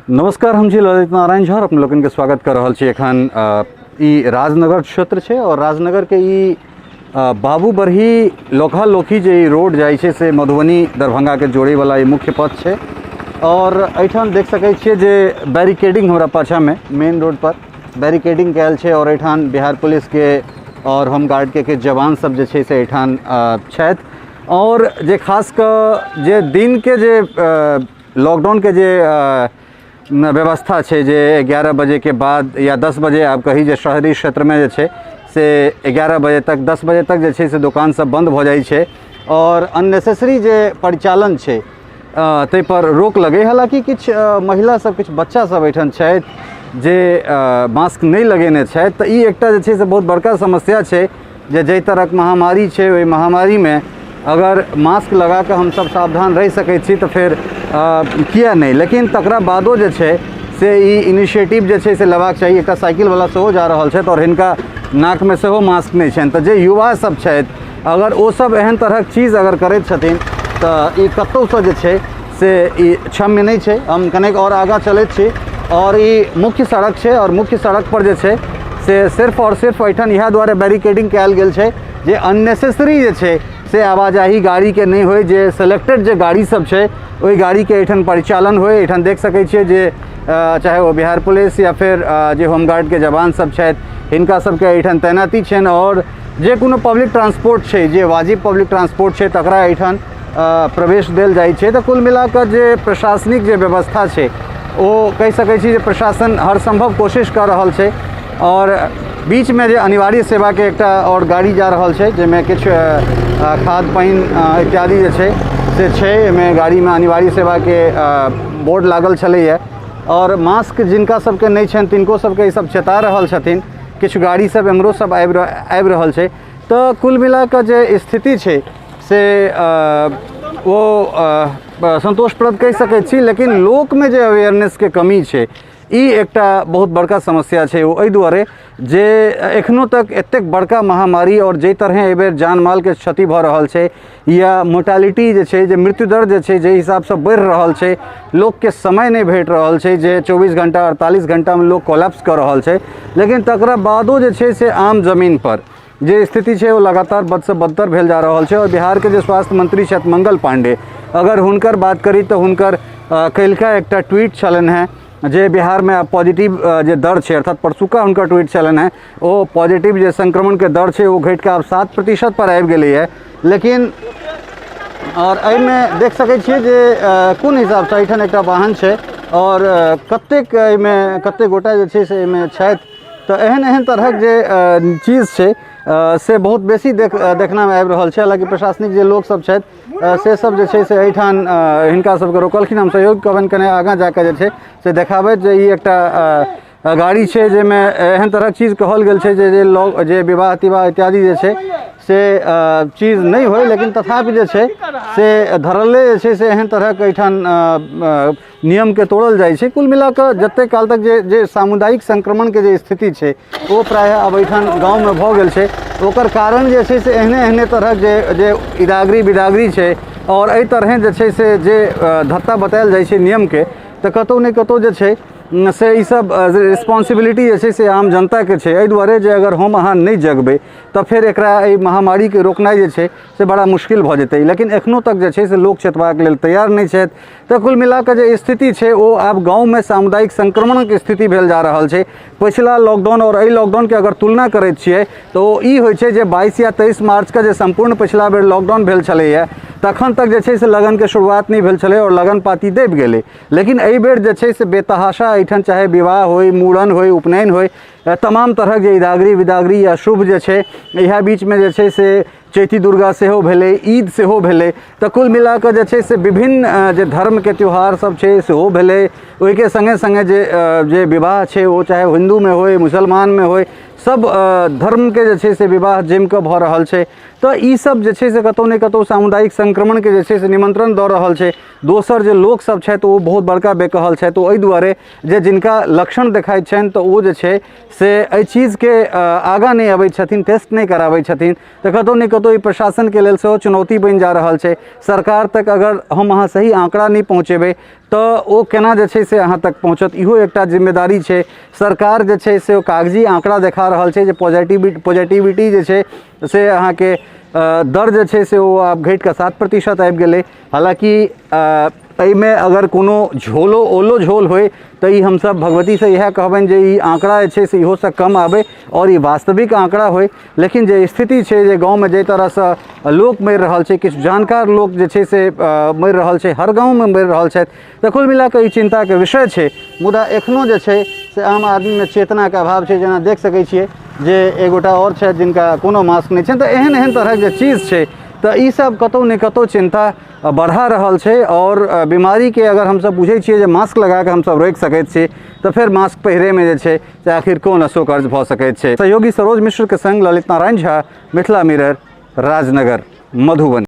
नमस्कार, हम छी ललित नारायण झा। अपने लोगन के स्वागत कर रहल छी। एखन ई राजनगर क्षेत्र छै और राजनगर के ई बाबू बरही लोकहा लोखी जे रोड जाय छै से मधुबनी दरभंगा के जोड़े वाला ई मुख्य पथ छै। और एठाम देख सकै छियै जे बैरिकेडिंग हमरा पाछा में मेन रोड पर बैरिकेडिंग कयल छै और एठाम बिहार पुलिस के और होमगार्ड के जवान सब जे छै से एठाम छथि। और जे खास कर जे दिन के जे लॉकडाउन के जे व्यवस्था छै जे 11 बजे के बाद या 10 बजे आप कही जे शहरी क्षेत्र में जे छै से 11 बजे तक 10 बजे तक जे छै से दुकान सब बंद हो जाय छै और अननेसेसरी जे परिचालन छै तै पर रोक लगे। हालांकि किछ महिला सब किछ बच्चा सब एठन छथि जे मास्क नहीं लगेने छथि, तऽ ई एकटा जे छै से बहुत बड़का समस्या छै जे जै तरहक महामारी छै ओहि महामारी में अगर मास्क लगा के हम सब सावधान रह सकै छी तो फिर किया नहीं। लेकिन तकरा बादो जे छै से ई इनिशिएटिव जे छै से लेबाक चाही। एकटा साइकिल वाला सेहो जा रहल छथि और हिनका नाक में सेहो मास्क नहीं छनि, तऽ जे युवा सब छथि अगर ओ सब एहन तरहक चीज अगर करैत छथिन तऽ ई कतौसँ जे छै से ई क्षम्य नहीं छै। हम कनेक और आगाँ चलैत छी और ई मुख्य सड़क छै और मुख्य सड़क पर जे छै से सिर्फ और सिर्फ एठन इएह दुआरे बैरिकेडिंग कयल गेल छै जे अननेसेसरी जे छै से आवाजाही गाड़ी के नहीं होय, जे सिलेक्टेड जे गाड़ी सब छै ओहि गाड़ी के एठन परिचालन होय। एठन देख सकै छियै जे चाहे वो बिहार पुलिस या फिर जे होमगार्ड के जवान सब छथि हिनका सबके एठन तैनाती छनि और जे कोनो पब्लिक ट्रांसपोर्ट छै जे वाजिब पब्लिक ट्रांसपोर्ट छै तकरा एठन प्रवेश देल जाइ छै। तऽ कुल मिलाकर जे प्रशासनिक जे व्यवस्था छै ओ कहि सकै छी जे प्रशासन हर संभव कोशिश कर रहल छै। और बीच में जे अनिवार्य सेवा के एकटा और गाड़ी जा रहल छै जेमे किछु खाद पानि इत्यादि जे छै से छै। एहिमे गाड़ी में अनिवार्य सेवा के बोर्ड लागल छलैए और मास्क जिनका सबके नहीं छनि तिनको सबके ई सब चेता रहल छथिन। किछु गाड़ी सब एम्हरो सब आबि रहल छै। तऽ कुल मिलाकर जे स्थिति छै से वो संतोषप्रद कहि सकै छी, लेकिन लोक में जे अवेयरनेस के कमी छै ई एकटा बहुत बड़का समस्या छै। ओ एहि दुआरे जे एखनो तक एतेक बड़का महामारी और जे तरह एहि बेर जान माल के क्षति भऽ रहल छै या मोर्टालिटी जे छै जे मृत्यु दर जे छै जे हिसाब से बढ़ि रहल छै, लोक के समय नहीं भेट रहल छै जे 24 घंटा 48 घंटा में लोग कोलैप्स कर रहल छै। लेकिन तकरा बादो जे छै से आम जमीन पर जे स्थिति छै वो लगातार बद से बदतर भेल जा रहल छै। और बिहार के जे स्वास्थ्य मंत्री छथि मंगल पांडे, अगर हुनकर बात करी तऽ हुनकर कल्हिका एकटा ट्वीट छलनि हैं जे बिहार में पॉजिटिव जे दर छै अर्थात परसुका हुनकर ट्वीट छलनि हैं ओ पॉजिटिव जे संक्रमण के दर छै वो घटि के आब 7% पर आबि गेलै है। लेकिन और एहिमे देख सकै छियै जे कोन हिसाब से एहिठाम एकटा वाहन छै और कतेक एहिमे कतेक गोटा जे छै से एहिमे छथि। तऽ एहन तरहक जे चीज छै से बहुत बेसी देखना में आबि रहल छै। हालांकि प्रशासनिक जे लोक सब छथि से सब जे छै से एहिठाम हिनका सबके रोकलखिन। हम सहयोग कहबनि कने आगाँ जाके जे छै से देखाबैत जे ई एकटा गाड़ी छै जेमे एहन तरहक चीज कहल गेल छै जे लोग जे विवाह तिवाह इत्यादि जे छै से चीज नहीं होय, लेकिन तथापि जे छै से धरले जे छै से एहन तरहक एहिठाम नियम के तोड़ल जाइ छै। कुल मिलाकर जते काल तक जे सामुदायिक संक्रमण के जे स्थिति छै वो प्रायः अब एहिठाम गाँव में भऽ गेल छै। ओकर कारण जे छै से एहने तरहक जे इदागरी बिदागरी छै और एहि तरह जे छै से जे धत्ता बतायल जाइ छै नियम के, तऽ कतौ ने कतौ जे छै से ई सब रिस्पॉन्सिबिलिटी जे छै से आम जनता के छै। एहि दुआरे जे अगर हम अहाँ नहीं जगबै तऽ फिर एकरा एहि महामारी के रोकनाइ जे छै से बड़ा मुश्किल भऽ जेतै। लेकिन एखनो तक जे छै से लोक चेतबाक लेल तैयार नहीं छथि। तऽ कुल मिलाकर जे स्थिति छै वो आब गाँव में सामुदायिक संक्रमण के स्थिति भेल जा रहल छै। पिछला लॉकडाउन और एहि लॉकडाउन के अगर तुलना करैत छियै तो ई होइ छै जे 22 या 23 मार्च के जे संपूर्ण पिछला बेर लॉकडाउन भेल छलैए तखन तक जे छै से लगन के शुरुआत नहीं भेल छलै और लगन पाती दबि गेलै। लेकिन एहि बेर जे छै से बेतहाशा एहिठाम चाहे विवाह होय, मूड़न होय, उपनयन होय, तमाम तरहक जे इदागरी बिदागरी या शुभ जे छै इएह बीच में जे छै से चैती दुर्गा सेहो भेलै, ईद सेहो भेलै। तऽ कुल मिलाकर जे छै से विभिन्न जे धर्म के त्यौहार सब छै सेहो भेलै। ओहिके संगे संगे जे विवाह छै वो चाहे हिंदू में होय मुसलमान में होय, सब धर्म के जे छै से विवाह जमि कऽ भऽ रहल छै। तऽ ई सब जे छै से कतौ ने कतौ सामुदायिक संक्रमण के जे छै से निमंत्रण दऽ रहल छै। दोसर जे लोक सब छथि ओ बहुत बड़का बेकहल छथि। ओ एहि दुआरे जे जिनका लक्षण देखाइत छनि तऽ ओ जे छै से एहि चीज के आगाँ नहीं अबै छथिन, टेस्ट नहीं कराबै छथिन। तऽ कतौ ने कतौ ई प्रशासन के लेल सेहो चुनौती बनि जा रहल छै। सरकार तक अगर हम अहाँ सही आंकड़ा नहीं पहुँचेबै तो ओ केना जे छै से अहाँ तक पहुँचत, इहो एकटा जिम्मेदारी छै। सरकार जे छै से ओ कागजी आंकड़ा देखा रहल छै जे पॉजिटिविटी जे छै से अहाँके दर जे छै से ओ आब घटि कऽ 7% आबि गेलै। हालांकि एहिमे अगर कोनो झोलो ओलो झोल होय तो ई हमसब भगवती से इएह कहबनि जे ई आंकड़ा जे छै से इहो से कम आबे और ई वास्तविक आंकड़ा होय। लेकिन जे स्थिति छै जे गाँव में जे तरह से लोक मरि रहल छै, किछु जानकार लोक जे छै से मरि रहल छै, हर गाँव में मरि रहल छथि, तऽ कुल मिला कऽ ई चिंता के विषय छै। मुदा एखनो जे छै से आम आदमी में चेतना के अभाव छै। जेना देख सकै छियै जे एगोटा और छथि जिनका कोनो मास्क नहीं छै, तऽ एहन एहन तरह के चीज छै, तो ई सब कतौ ने कतौ चिंता बढ़ा रहल छै। और बीमारी के अगर हम सब बुझे छियै जे मास्क लगा के हम सब रोकि सकैत छी, तो फिर मास्क पहिरे में जे छै से आखिर कोन असोकर्ज भऽ सकैत छै। सहयोगी सरोज मिश्र के संग ललित नारायण झा, मिथिला मिरर, राजनगर, मधुबनी।